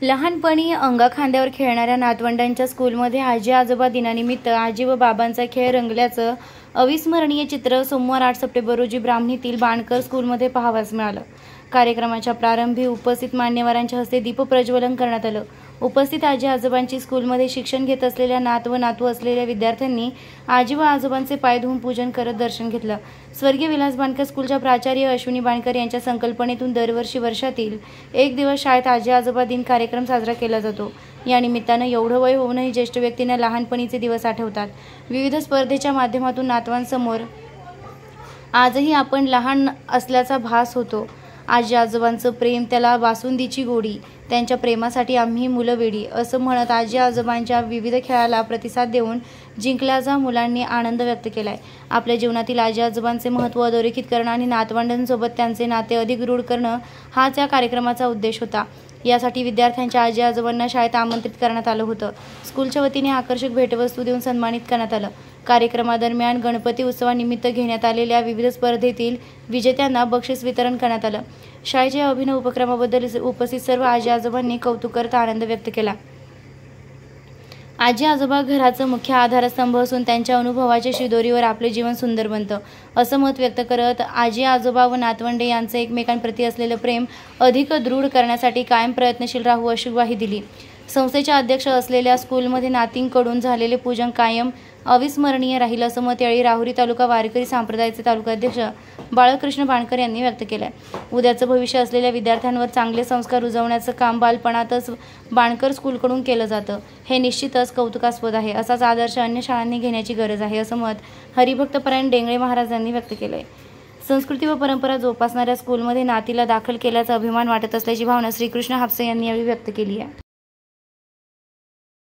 लहानपणी अंगाखांद्यावर खेळणाऱ्या नातवंडांच्या स्कूलमध्ये आजी आजोबा दिनानिमित्त आजी व बाबांचा खेळ रंगल्याचं अविस्मरणीय चित्र सोमवार 8 सप्टेंबर रोजी ब्राह्मणीतील बाणकर स्कूलमध्ये पाहावयास मिळालं। कार्यक्रमाच्या प्रारंभी उपस्थित मान्यवरांच्या हस्ते दीपप्रज्वलन करण्यात आलं। उपस्थित आजी आजोबांची स्कूलमध्ये शिक्षण घेत असलेल्या नात व नातू असलेल्या विद्यार्थ्यांनी आजी व आजोबांचे पाय धुवून पूजन करत दर्शन घेतलं। स्वर्गीय विलास बाणकर स्कूलच्या प्राचार्य अश्विनी बाणकर यांच्या संकल्पनेतून दरवर्षी वर्षातील एक दिवस शाळेत आजी आजोबा दिन कार्यक्रम साजरा केला जातो। या निमित्तानं एवढं वय होऊनही ज्येष्ठ व्यक्तींना लहानपणीचे दिवस आठवतात। विविध स्पर्धेच्या माध्यमातून नातवांसमोर आजही आपण लहान असल्याचा भास होतो। आजी आजोबांचं प्रेम त्याला बासुंदीची गोडी, त्यांच्या प्रेमासाठी आम्ही मुलं वेडी असं म्हणत आजी आजोबांच्या विविध खेळाला प्रतिसाद देऊन जिंकल्याचा मुलांनी आनंद व्यक्त केलाय। आपल्या जीवनातील आजी आजोबांचे महत्त्व अधोरेखित करणं आणि नातवंडांसोबत त्यांचे नाते अधिक दृढ करणं हाच या कार्यक्रमाचा उद्देश होता। यासाठी विद्यार्थ्यांच्या आजी आजोबांना शाळेत आमंत्रित करण्यात आलं होतं। स्कूलच्या वतीने आकर्षक भेटवस्तू देऊन सन्मानित करण्यात आलं। कार्यक्रमादरम्यान गणपती उत्सवानिमित्त घेण्यात आलेल्या विविध स्पर्धेतील विजेत्यांना बक्षीस वितरण करण्यात आलं। शाळेच्या अभिनव उपक्रमाबद्दल उपस्थित सर्व आजी आजोबांनी कौतुक करत आनंद व्यक्त केला। आजी आजोबा घराचं मुख्य आधारस्तंभ असून त्यांच्या अनुभवाच्या शिदोरीवर आपले जीवन सुंदर बनतं असं मत व्यक्त करत आजी आजोबा व नातवंडे यांचं एकमेकांप्रती असलेलं प्रेम अधिक दृढ करण्यासाठी कायम प्रयत्नशील राहू अशी ग्वाही दिली। संस्थेच्या अध्यक्ष असलेल्या स्कूलमध्ये नातींकडून झालेले पूजन कायम अविस्मरणीय राहील असं मत यावेळी राहुरी तालुका वारकरी संप्रदायाचे तालुकाध्यक्ष बाळकृष्ण बाणकर यांनी व्यक्त केलंय। उद्याचं भविष्य असलेल्या विद्यार्थ्यांवर चांगले संस्कार रुजवण्याचं काम बालपणातच बाणकर स्कूलकडून केलं जातं, हे निश्चितच कौतुकास्पद आहे। असाच आदर्श अन्य शाळांनी घेण्याची गरज आहे असं मत हरिभक्तपरायण डेंगळे महाराज यांनी व्यक्त केलंय। संस्कृती व परंपरा जोपासणाऱ्या स्कूलमध्ये नातीला दाखल केल्याचा अभिमान वाटत असल्याची भावना श्रीकृष्ण हापसे यांनी यावेळी व्यक्त केली आहे।